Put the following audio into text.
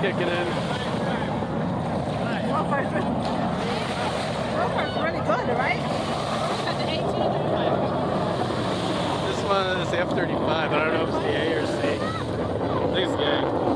kicking in. Rover's really good, right? This one is the F-35. I don't know if it's the A or C. I think it's the A.